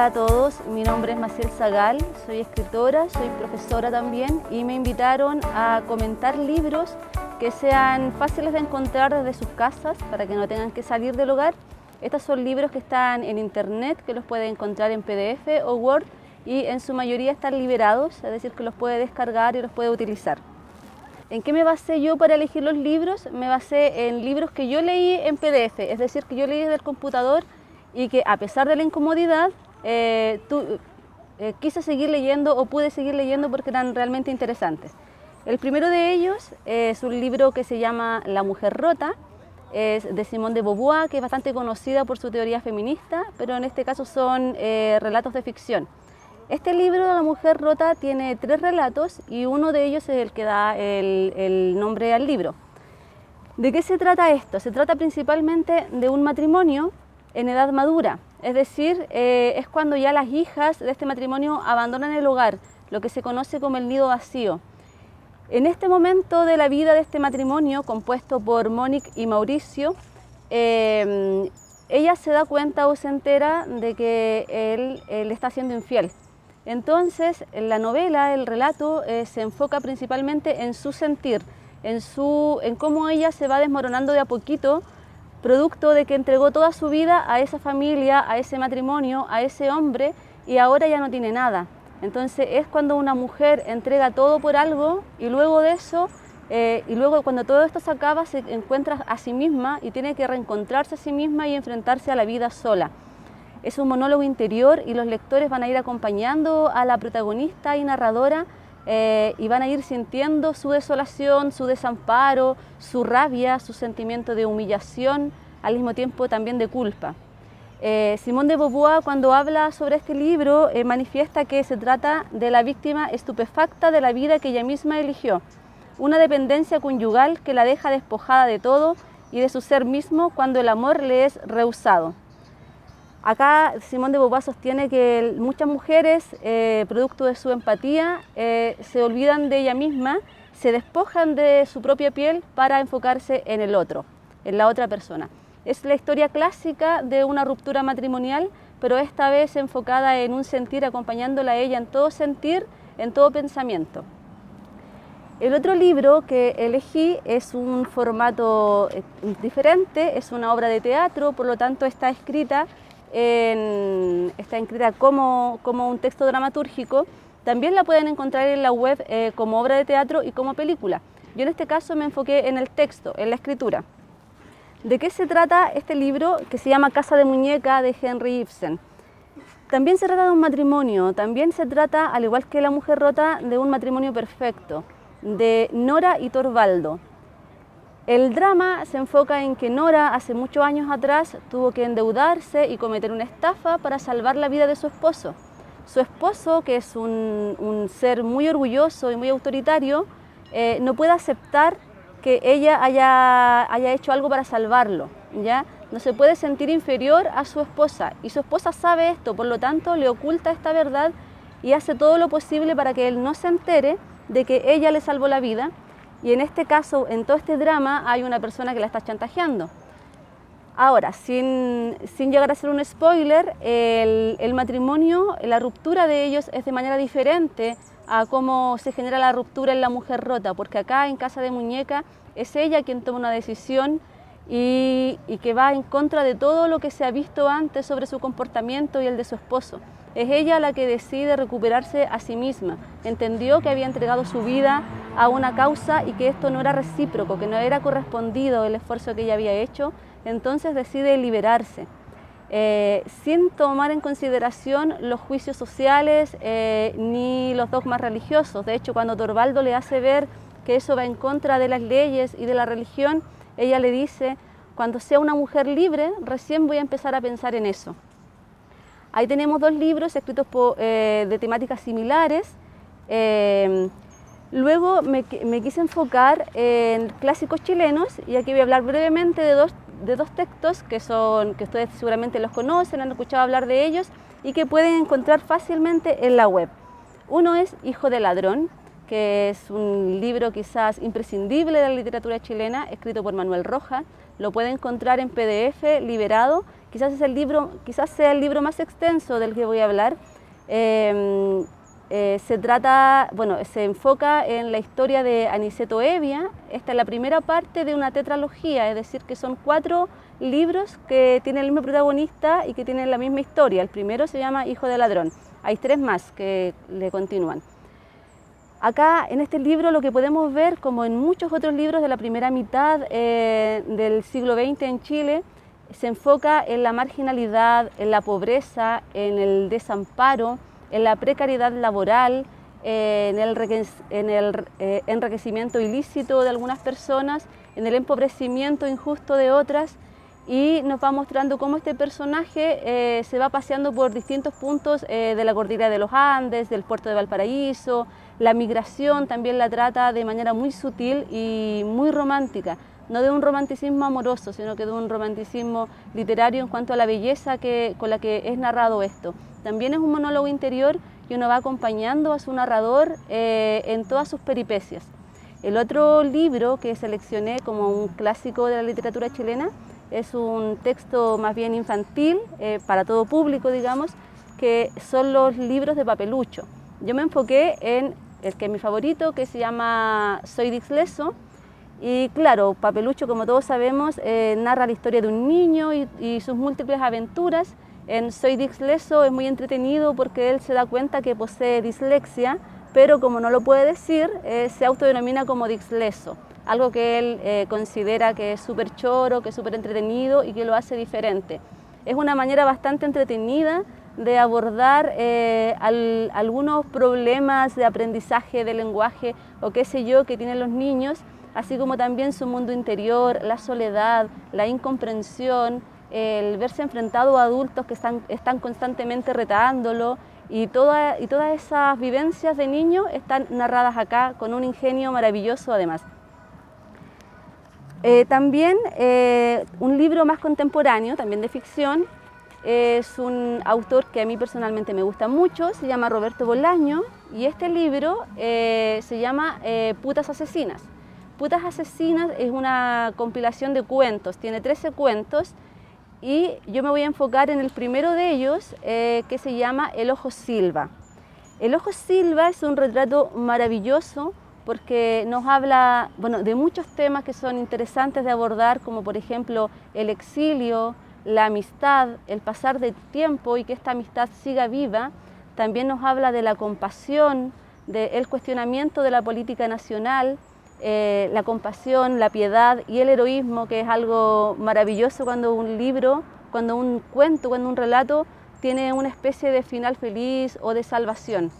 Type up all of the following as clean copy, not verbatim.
a todos, mi nombre es Maciel Zagal, soy escritora, soy profesora también y me invitaron a comentar libros que sean fáciles de encontrar desde sus casas para que no tengan que salir del hogar. Estos son libros que están en internet, que los puede encontrar en PDF o Word y en su mayoría están liberados, es decir, que los puede descargar y los puede utilizar. ¿En qué me basé yo para elegir los libros? Me basé en libros que yo leí en PDF, es decir, que yo leí desde el computador y que a pesar de la incomodidad quise seguir leyendo o pude seguir leyendo porque eran realmente interesantes. El primero de ellos es un libro que se llama La mujer rota, es de Simone de Beauvoir, que es bastante conocida por su teoría feminista, pero en este caso son relatos de ficción. Este libro, La mujer rota, tiene 3 relatos y uno de ellos es el que da el nombre al libro. ¿De qué se trata esto? Se trata principalmente de un matrimonio en edad madura, es decir, es cuando ya las hijas de este matrimonio abandonan el hogar, lo que se conoce como el nido vacío. En este momento de la vida de este matrimonio, compuesto por Monique y Mauricio, ella se da cuenta o se entera de que él le está siendo infiel. Entonces, en la novela, el relato, se enfoca principalmente en su sentir, en cómo ella se va desmoronando de a poquito, producto de que entregó toda su vida a esa familia, a ese matrimonio, a ese hombre, y ahora ya no tiene nada. Entonces es cuando una mujer entrega todo por algo y luego de eso, y luego cuando todo esto se acaba, se encuentra a sí misma y tiene que reencontrarse a sí misma y enfrentarse a la vida sola. Es un monólogo interior y los lectores van a ir acompañando a la protagonista y narradora y van a ir sintiendo su desolación, su desamparo, su rabia, su sentimiento de humillación, al mismo tiempo también de culpa. Simone de Beauvoir, cuando habla sobre este libro, manifiesta que se trata de la víctima estupefacta de la vida que ella misma eligió, una dependencia conyugal que la deja despojada de todo y de su ser mismo cuando el amor le es rehusado. Acá Simone de Beauvoir sostiene que muchas mujeres, producto de su empatía, se olvidan de ella misma, se despojan de su propia piel para enfocarse en el otro, en la otra persona. Es la historia clásica de una ruptura matrimonial, pero esta vez enfocada en un sentir, acompañándola a ella en todo sentir, en todo pensamiento. El otro libro que elegí es un formato diferente, es una obra de teatro, por lo tanto está escrita como un texto dramatúrgico. También la pueden encontrar en la web como obra de teatro y como película. Yo en este caso me enfoqué en el texto, en la escritura. ¿De qué se trata este libro que se llama Casa de muñeca de Henry Ibsen? También se trata de un matrimonio, también se trata, al igual que La mujer rota, de un matrimonio perfecto, de Nora y Torvaldo. El drama se enfoca en que Nora hace muchos años atrás tuvo que endeudarse y cometer una estafa para salvar la vida de su esposo. Su esposo, que es un ser muy orgulloso y muy autoritario, no puede aceptar que ella haya hecho algo para salvarlo, ¿ya? No se puede sentir inferior a su esposa y su esposa sabe esto, por lo tanto le oculta esta verdad y hace todo lo posible para que él no se entere de que ella le salvó la vida. Y en este caso, en todo este drama, hay una persona que la está chantajeando. Ahora, sin llegar a ser un spoiler, el matrimonio, la ruptura de ellos es de manera diferente a cómo se genera la ruptura en La mujer rota, porque acá en Casa de muñeca es ella quien toma una decisión y que va en contra de todo lo que se ha visto antes sobre su comportamiento y el de su esposo. Es ella la que decide recuperarse a sí misma. Entendió que había entregado su vida a una causa y que esto no era recíproco, que no era correspondido el esfuerzo que ella había hecho, entonces decide liberarse. Sin tomar en consideración los juicios sociales ni los dogmas religiosos. De hecho, cuando Torvaldo le hace ver que eso va en contra de las leyes y de la religión, ella le dice: cuando sea una mujer libre, recién voy a empezar a pensar en eso. Ahí tenemos 2 libros escritos de temáticas similares. Luego me quise enfocar en clásicos chilenos y aquí voy a hablar brevemente de dos textos que ustedes seguramente los conocen, han escuchado hablar de ellos y que pueden encontrar fácilmente en la web. Uno es Hijo de ladrón, que es un libro quizás imprescindible de la literatura chilena, escrito por Manuel Rojas. Lo puede encontrar en PDF liberado quizás sea el libro más extenso del que voy a hablar. Se enfoca en la historia de Aniceto Evia. Esta es la primera parte de una tetralogía, es decir, que son 4 libros que tienen el mismo protagonista y que tienen la misma historia. El primero se llama Hijo de Ladrón. Hay 3 más que le continúan. Acá en este libro lo que podemos ver, como en muchos otros libros de la primera mitad del siglo XX en Chile, se enfoca en la marginalidad, en la pobreza, en el desamparo, en la precariedad laboral, en el enriquecimiento ilícito de algunas personas, en el empobrecimiento injusto de otras, y nos va mostrando cómo este personaje se va paseando por distintos puntos de la cordillera de los Andes, del puerto de Valparaíso. La migración también la trata de manera muy sutil y muy romántica, no de un romanticismo amoroso, sino que de un romanticismo literario en cuanto a la belleza con la que es narrado esto. También es un monólogo interior y uno va acompañando a su narrador en todas sus peripecias. El otro libro que seleccioné como un clásico de la literatura chilena es un texto más bien infantil, para todo público, digamos, que son los libros de Papelucho. Yo me enfoqué en el que es mi favorito, que se llama Soy Dix Leso, y claro, Papelucho, como todos sabemos, narra la historia de un niño y sus múltiples aventuras. En Soy Dix Leso es muy entretenido porque él se da cuenta que posee dislexia, pero como no lo puede decir, se autodenomina como Dixleso, algo que él considera que es súper choro, que es súper entretenido y que lo hace diferente. Es una manera bastante entretenida de abordar algunos problemas de aprendizaje de lenguaje o qué sé yo que tienen los niños, así como también su mundo interior, la soledad, la incomprensión, el verse enfrentado a adultos que están constantemente retándolo, y todas esas vivencias de niño están narradas acá con un ingenio maravilloso además. También un libro más contemporáneo, también de ficción, es un autor que a mí personalmente me gusta mucho, se llama Roberto Bolaño, y este libro se llama Putas Asesinas. Putas Asesinas es una compilación de cuentos, tiene 13 cuentos, y yo me voy a enfocar en el primero de ellos, que se llama El Ojo Silva. El Ojo Silva es un retrato maravilloso porque nos habla, bueno, de muchos temas que son interesantes de abordar, como por ejemplo el exilio, la amistad, el pasar del tiempo y que esta amistad siga viva. También nos habla de la compasión, del cuestionamiento de la política nacional, la compasión, la piedad y el heroísmo, que es algo maravilloso cuando un libro, cuando un cuento, cuando un relato tiene una especie de final feliz o de salvación.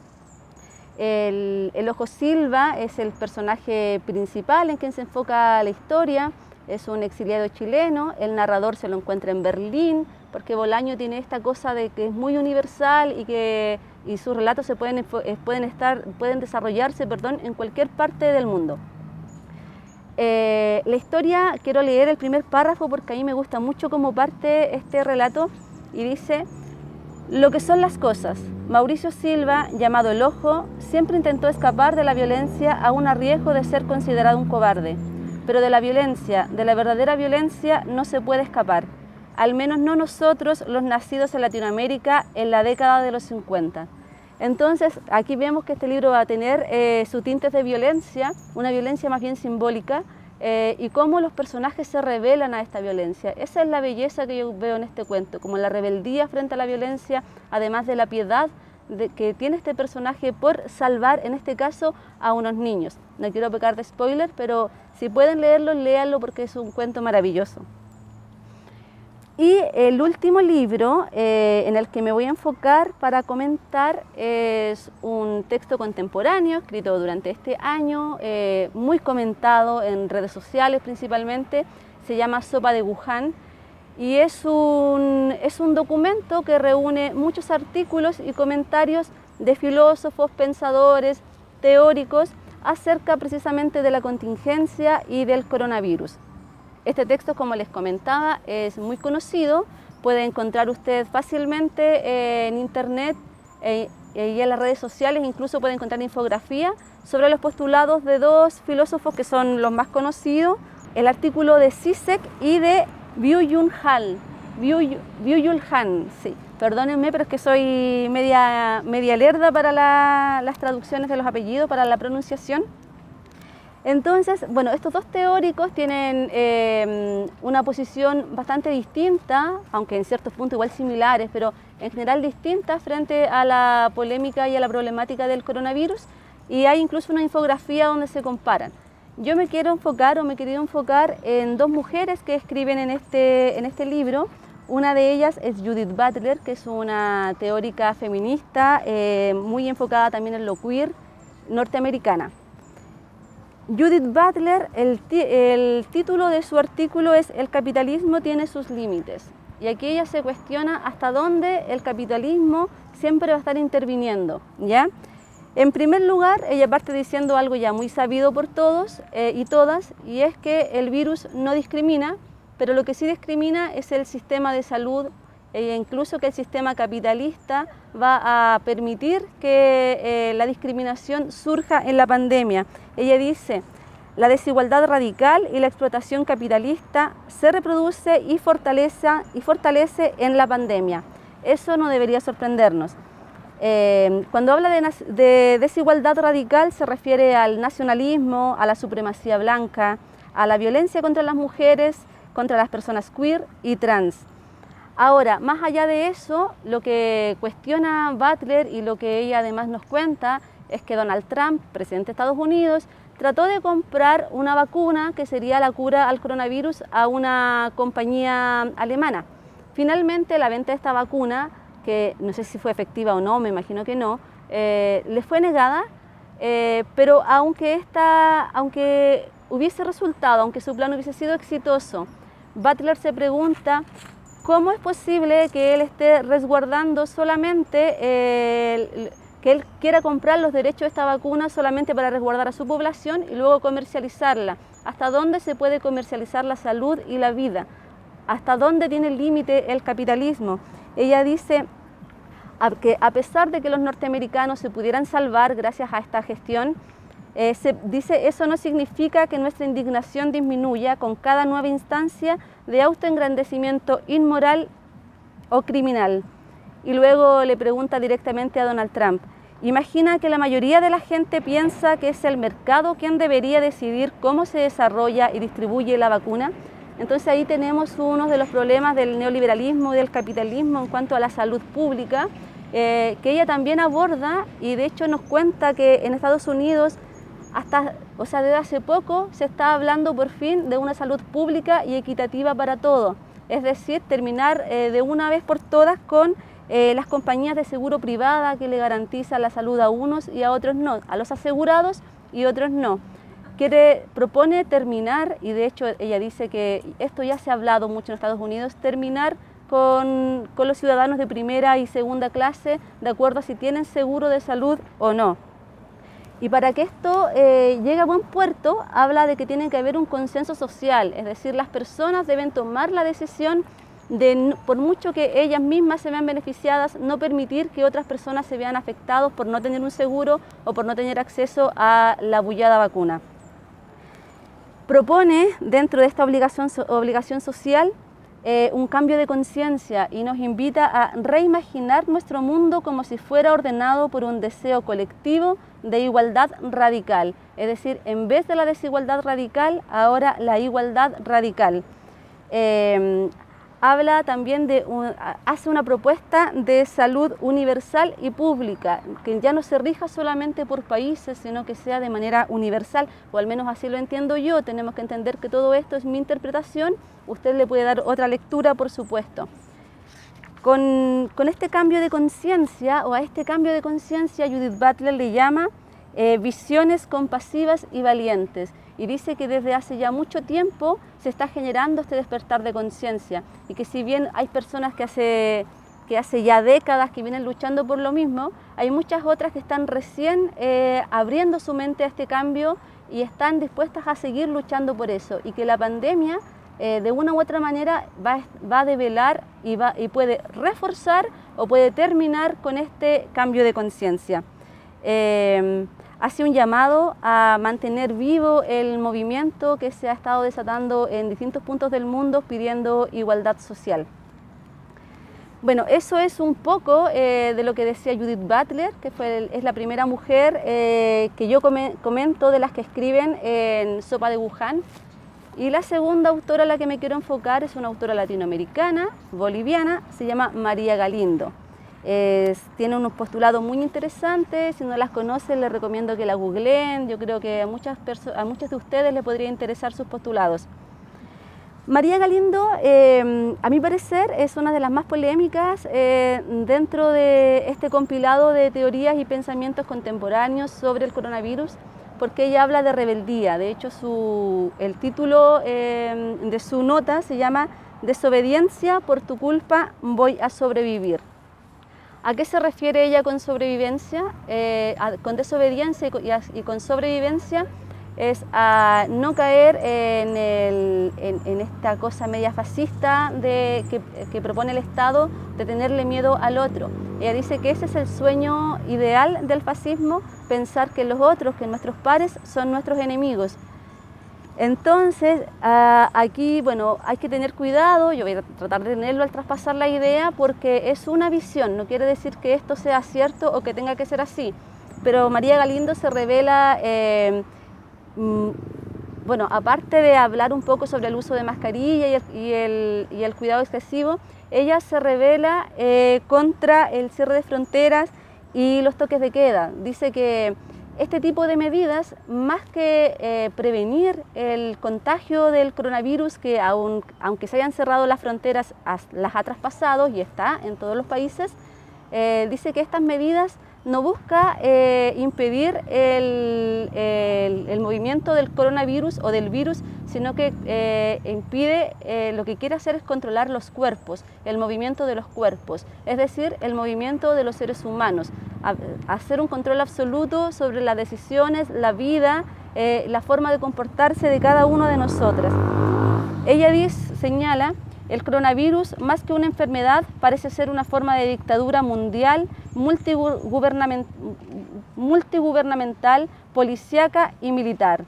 El Ojo Silva es el personaje principal en quien se enfoca la historia. Es un exiliado chileno, el narrador se lo encuentra en Berlín, porque Bolaño tiene esta cosa de que es muy universal y sus relatos pueden desarrollarse en cualquier parte del mundo. La historia, quiero leer el primer párrafo porque a mí me gusta mucho cómo parte este relato, y dice: lo que son las cosas. Mauricio Silva, llamado El Ojo, siempre intentó escapar de la violencia aún a riesgo de ser considerado un cobarde. Pero de la violencia, de la verdadera violencia, no se puede escapar. Al menos no nosotros, los nacidos en Latinoamérica en la década de los 50. Entonces, aquí vemos que este libro va a tener sus tintes de violencia, una violencia más bien simbólica, y cómo los personajes se rebelan a esta violencia. Esa es la belleza que yo veo en este cuento, como la rebeldía frente a la violencia, además de la piedad que tiene este personaje por salvar, en este caso, a unos niños. No quiero pecar de spoiler, pero si pueden leerlo, léanlo porque es un cuento maravilloso. Y el último libro en el que me voy a enfocar para comentar es un texto contemporáneo escrito durante este año, muy comentado en redes sociales principalmente. Se llama Sopa de Wuhan y es un documento que reúne muchos artículos y comentarios de filósofos, pensadores, teóricos acerca precisamente de la contingencia y del coronavirus. Este texto, como les comentaba, es muy conocido, puede encontrar usted fácilmente en internet y en las redes sociales, incluso puede encontrar infografía sobre los postulados de 2 filósofos que son los más conocidos, el artículo de Zizek y de Byung-Chul Han. Byung-Chul Han, sí. Perdónenme, pero es que soy media lerda para las traducciones de los apellidos, para la pronunciación. Entonces, bueno, estos dos teóricos tienen una posición bastante distinta, aunque en ciertos puntos igual similares, pero en general distintas frente a la polémica y a la problemática del coronavirus, y hay incluso una infografía donde se comparan. Yo me quiero enfocar, o me he querido enfocar, en dos mujeres que escriben en este libro. Una de ellas es Judith Butler, que es una teórica feminista, muy enfocada también en lo queer, norteamericana. Judith Butler, el título de su artículo es "El capitalismo tiene sus límites", y aquí ella se cuestiona hasta dónde el capitalismo siempre va a estar interviniendo, ¿ya? En primer lugar, ella parte diciendo algo ya muy sabido por todos y todas, y es que el virus no discrimina, pero lo que sí discrimina es el sistema de salud, e incluso que el sistema capitalista va a permitir que la discriminación surja en la pandemia. Ella dice: la desigualdad radical y la explotación capitalista se reproduce y fortalece en la pandemia. Eso no debería sorprendernos. Cuando habla de desigualdad radical se refiere al nacionalismo, a la supremacía blanca, a la violencia contra las mujeres, contra las personas queer y trans. Ahora, más allá de eso, lo que cuestiona Butler y lo que ella además nos cuenta es que Donald Trump, presidente de Estados Unidos, trató de comprar una vacuna que sería la cura al coronavirus a una compañía alemana. Finalmente, la venta de esta vacuna, que no sé si fue efectiva o no, me imagino que no, le fue negada, pero aunque hubiese resultado, aunque su plan hubiese sido exitoso, Butler se pregunta cómo es posible que él esté resguardando solamente, que él quiera comprar los derechos de esta vacuna solamente para resguardar a su población y luego comercializarla. ¿Hasta dónde se puede comercializar la salud y la vida? ¿Hasta dónde tiene límite el capitalismo? Ella dice que a pesar de que los norteamericanos se pudieran salvar gracias a esta gestión, dice, eso no significa que nuestra indignación disminuya con cada nueva instancia de autoengrandecimiento inmoral o criminal. Y luego le pregunta directamente a Donald Trump: imagina que la mayoría de la gente piensa que es el mercado quien debería decidir cómo se desarrolla y distribuye la vacuna. Entonces ahí tenemos uno de los problemas del neoliberalismo y del capitalismo en cuanto a la salud pública, que ella también aborda, y de hecho nos cuenta que en Estados Unidos desde hace poco se está hablando por fin de una salud pública y equitativa para todos. Es decir, terminar de una vez por todas con las compañías de seguro privada que le garantizan la salud a unos y a otros no, a los asegurados y otros no. Propone terminar, y de hecho ella dice que esto ya se ha hablado mucho en Estados Unidos, terminar con los ciudadanos de primera y segunda clase de acuerdo a si tienen seguro de salud o no. Y para que esto llegue a buen puerto, habla de que tiene que haber un consenso social, es decir, las personas deben tomar la decisión de, por mucho que ellas mismas se vean beneficiadas, no permitir que otras personas se vean afectados por no tener un seguro o por no tener acceso a la bullada vacuna. Propone, dentro de esta obligación social, un cambio de conciencia y nos invita a reimaginar nuestro mundo como si fuera ordenado por un deseo colectivo de igualdad radical. Es decir, en vez de la desigualdad radical, ahora la igualdad radical. Habla también hace una propuesta de salud universal y pública, que ya no se rija solamente por países, sino que sea de manera universal, o al menos así lo entiendo yo. Tenemos que entender que todo esto es mi interpretación, usted le puede dar otra lectura, por supuesto. Con este cambio de conciencia, o a este cambio de conciencia, Judith Butler le llama visiones compasivas y valientes, y dice que desde hace ya mucho tiempo se está generando este despertar de conciencia, y que si bien hay personas que hace ya décadas que vienen luchando por lo mismo, hay muchas otras que están recién abriendo su mente a este cambio y están dispuestas a seguir luchando por eso, y que la pandemia de una u otra manera va a develar y puede reforzar o puede terminar con este cambio de conciencia. Hace un llamado a mantener vivo el movimiento que se ha estado desatando en distintos puntos del mundo pidiendo igualdad social. Bueno, eso es un poco de lo que decía Judith Butler, que es la primera mujer que yo comento de las que escriben en Sopa de Wuhan. Y la segunda autora a la que me quiero enfocar es una autora latinoamericana, boliviana, se llama María Galindo. Tiene unos postulados muy interesantes, si no las conocen les recomiendo que la googleen, yo creo que a muchos de ustedes les podría interesar sus postulados. María Galindo, a mi parecer, es una de las más polémicas dentro de este compilado de teorías y pensamientos contemporáneos sobre el coronavirus, porque ella habla de rebeldía. De hecho, el título de su nota se llama Desobediencia, por tu culpa voy a sobrevivir. ¿A qué se refiere ella con sobrevivencia? Con desobediencia y con sobrevivencia es a no caer en esta cosa media fascista que propone el Estado de tenerle miedo al otro. Ella dice que ese es el sueño ideal del fascismo, pensar que los otros, que nuestros pares, son nuestros enemigos. Entonces, aquí, bueno, hay que tener cuidado, yo voy a tratar de tenerlo al traspasar la idea, porque es una visión, no quiere decir que esto sea cierto o que tenga que ser así. Pero María Galindo se revela, bueno, aparte de hablar un poco sobre el uso de mascarilla y el cuidado excesivo, ella se revela contra el cierre de fronteras y los toques de queda. Dice que este tipo de medidas, más que prevenir el contagio del coronavirus, que aunque se hayan cerrado las fronteras, las ha traspasado y está en todos los países, dice que estas medidas no busca impedir el movimiento del coronavirus o del virus, sino que impide, lo que quiere hacer es controlar los cuerpos, el movimiento de los cuerpos, es decir, el movimiento de los seres humanos, hacer un control absoluto sobre las decisiones, la vida, la forma de comportarse de cada uno de nosotros. Ella señala: el coronavirus, más que una enfermedad, parece ser una forma de dictadura mundial, multigubernamental, policíaca y militar.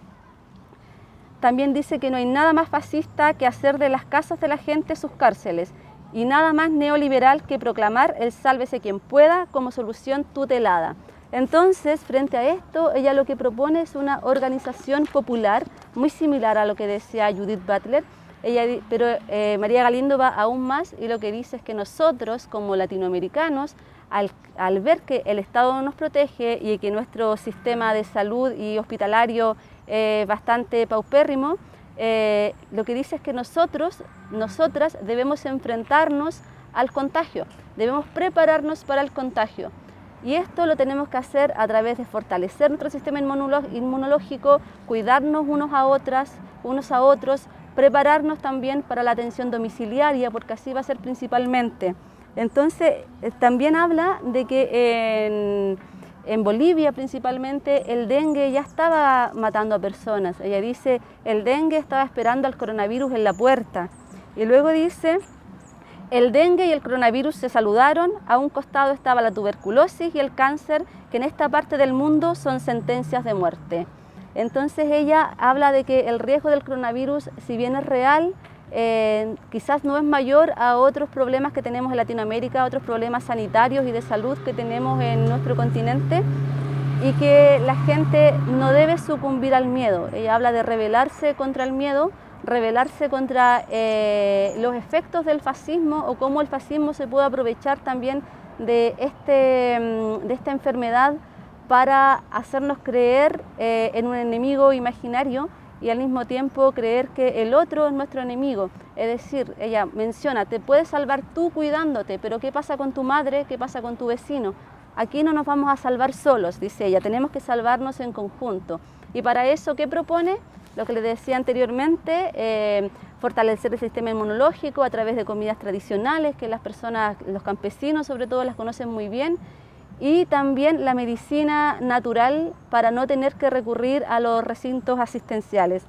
También dice que no hay nada más fascista que hacer de las casas de la gente sus cárceles y nada más neoliberal que proclamar el sálvese quien pueda como solución tutelada. Entonces, frente a esto, ella lo que propone es una organización popular muy similar a lo que decía Judith Butler. Pero María Galindo va aún más y lo que dice es que nosotros como latinoamericanos, al ver que el Estado no nos protege y que nuestro sistema de salud y hospitalario es bastante paupérrimo, lo que dice es que nosotras debemos enfrentarnos al contagio, debemos prepararnos para el contagio. Y esto lo tenemos que hacer a través de fortalecer nuestro sistema inmunológico, cuidarnos unos a otros, prepararnos también para la atención domiciliaria, porque así va a ser principalmente. Entonces, también habla de que en Bolivia principalmente el dengue ya estaba matando a personas. Ella dice, el dengue estaba esperando al coronavirus en la puerta. Y luego dice, el dengue y el coronavirus se saludaron, a un costado estaba la tuberculosis y el cáncer, que en esta parte del mundo son sentencias de muerte. Entonces ella habla de que el riesgo del coronavirus, si bien es real, quizás no es mayor a otros problemas que tenemos en Latinoamérica, otros problemas sanitarios y de salud que tenemos en nuestro continente, y que la gente no debe sucumbir al miedo. Ella habla de rebelarse contra el miedo, rebelarse contra los efectos del fascismo o cómo el fascismo se puede aprovechar también de esta enfermedad para hacernos creer en un enemigo imaginario y al mismo tiempo creer que el otro es nuestro enemigo. Es decir, ella menciona, te puedes salvar tú cuidándote, pero ¿qué pasa con tu madre? ¿Qué pasa con tu vecino? Aquí no nos vamos a salvar solos, dice ella, tenemos que salvarnos en conjunto. Y para eso, ¿qué propone? Lo que les decía anteriormente, fortalecer el sistema inmunológico a través de comidas tradicionales que las personas, los campesinos sobre todo, las conocen muy bien, y también la medicina natural para no tener que recurrir a los recintos asistenciales.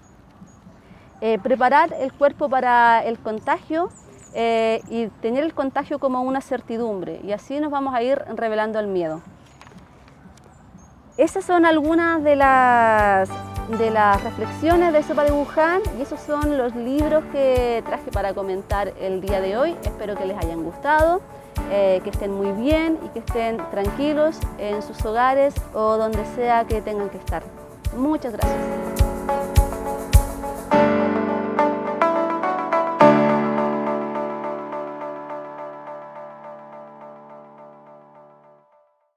Preparar el cuerpo para el contagio y tener el contagio como una certidumbre, y así nos vamos a ir revelando el miedo. Esas son algunas de las reflexiones de Sopa de Wuhan, y esos son los libros que traje para comentar el día de hoy. Espero que les hayan gustado. que estén muy bien y que estén tranquilos en sus hogares o donde sea que tengan que estar. Muchas gracias.